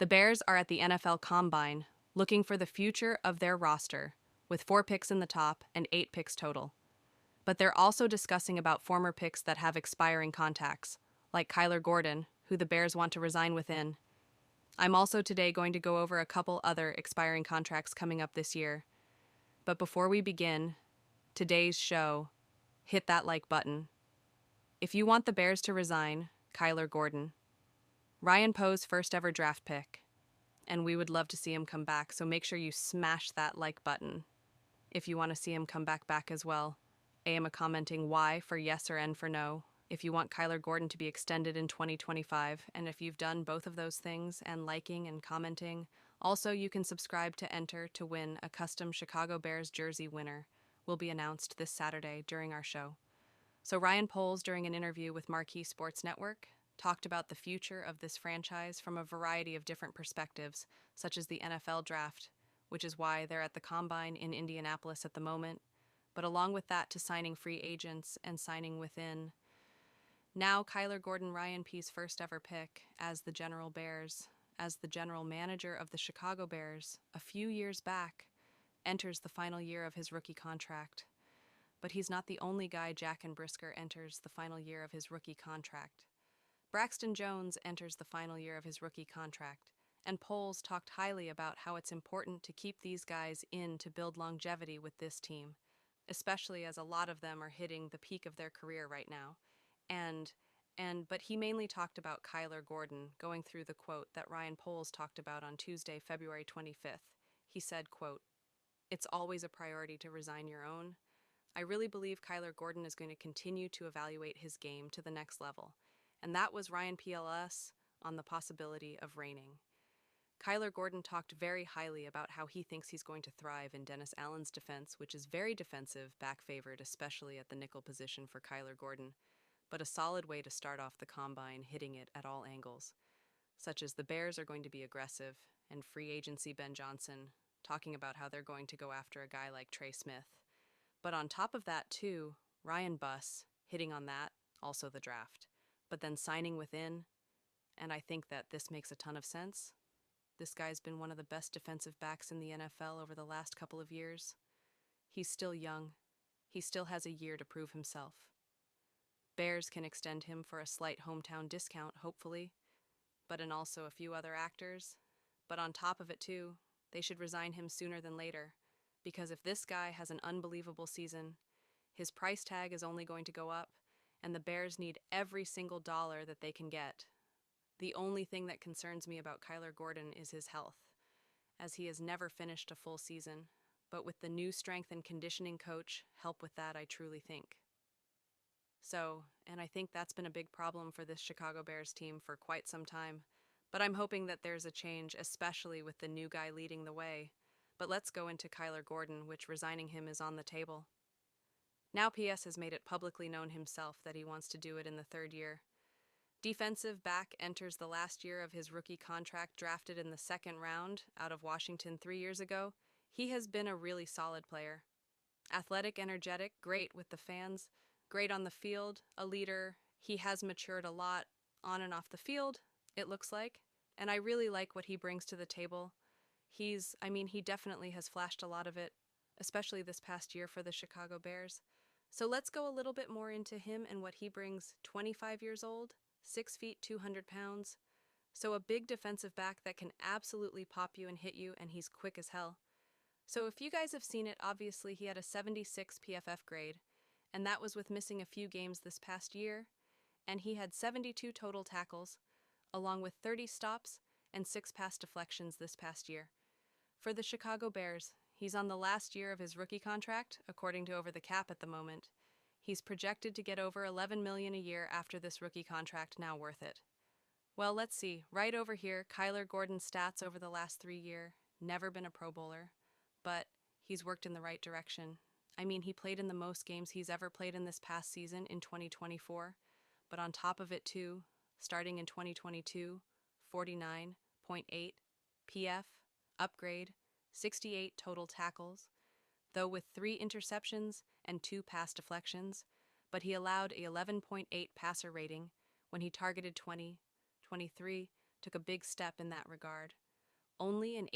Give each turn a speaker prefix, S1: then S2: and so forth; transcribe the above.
S1: The Bears are at the NFL Combine, looking for the future of their roster, with 4 picks in the top and 8 picks total. But they're also discussing about former picks that have expiring contracts, like Kyler Gordon, who the Bears want to resign within. I'm also today going to go over a couple other expiring contracts coming up this year. But before we begin today's show, hit that like button. If you want the Bears to resign, Kyler Gordon, Ryan Poe's first ever draft pick, and we would love to see him come back, so make sure you smash that like button. If you want to see him come back as well, I am commenting Y for yes or N for no. If you want Kyler Gordon to be extended in 2025, and if you've done both of those things and liking and commenting, also you can subscribe to enter to win a custom Chicago Bears jersey winner. Will be announced this Saturday during our show. So Ryan Poles, during an interview with Marquee Sports Network, talked about the future of this franchise from a variety of different perspectives, such as the NFL draft, which is why they're at the Combine in Indianapolis at the moment, but along with that to signing free agents and signing within. Now Kyler Gordon, Ryan P's first ever pick as the general manager of the Chicago Bears a few years back, enters the final year of his rookie contract. But he's not the only guy. Jack and Brisker enters the final year of his rookie contract. Braxton Jones enters the final year of his rookie contract, and Poles talked highly about how it's important to keep these guys in to build longevity with this team, especially as a lot of them are hitting the peak of their career right now. But he mainly talked about Kyler Gordon, going through the quote that Ryan Poles talked about on Tuesday, February 25th. He said, quote, "It's always a priority to resign your own. I really believe Kyler Gordon is going to continue to evaluate his game to the next level." And that was Ryan PLS on the possibility of reigning. Kyler Gordon talked very highly about how he thinks he's going to thrive in Dennis Allen's defense, which is very defensive, back-favored, especially at the nickel position for Kyler Gordon, but a solid way to start off the Combine, hitting it at all angles, such as the Bears are going to be aggressive, and free agency Ben Johnson, talking about how they're going to go after a guy like Trey Smith. But on top of that, too, Ryan Buss, hitting on that, also the draft, but then signing within, and I think that this makes a ton of sense. This guy's been one of the best defensive backs in the NFL over the last couple of years. He's still young. He still has a year to prove himself. Bears can extend him for a slight hometown discount, hopefully, and also a few other actors. But on top of it, too, they should resign him sooner than later, because if this guy has an unbelievable season, his price tag is only going to go up, and the Bears need every single dollar that they can get. The only thing that concerns me about Kyler Gordon is his health, as he has never finished a full season, but with the new strength and conditioning coach help with that, I truly think. And I think that's been a big problem for this Chicago Bears team for quite some time, but I'm hoping that there's a change, especially with the new guy leading the way. But let's go into Kyler Gordon, which resigning him is on the table. Now PS has made it publicly known himself that he wants to do it in the third year. Defensive back enters the last year of his rookie contract, drafted in the second round out of Washington 3 years ago. He has been a really solid player. Athletic, energetic, great with the fans, great on the field, a leader. He has matured a lot on and off the field, it looks like, and I really like what he brings to the table. He definitely has flashed a lot of it, especially this past year for the Chicago Bears. So let's go a little bit more into him and what he brings. 25 years old, 6 feet, 200 pounds. So a big defensive back that can absolutely pop you and hit you, and he's quick as hell. So if you guys have seen it, obviously he had a 76 PFF grade, and that was with missing a few games this past year, and he had 72 total tackles, along with 30 stops and 6 pass deflections this past year. For the Chicago Bears, he's on the last year of his rookie contract, according to Over the Cap at the moment. He's projected to get over $11 million a year after this rookie contract, now worth it. Well, let's see. Right over here, Kyler Gordon's stats over the last 3 years. Never been a Pro Bowler, but he's worked in the right direction. He played in the most games he's ever played in this past season in 2024, but on top of it too, starting in 2022, 49.8 PF, upgrade, 68 total tackles, though with 3 interceptions and 2 pass deflections, but he allowed a 11.8 passer rating when he targeted 20, 23, took a big step in that regard. Only in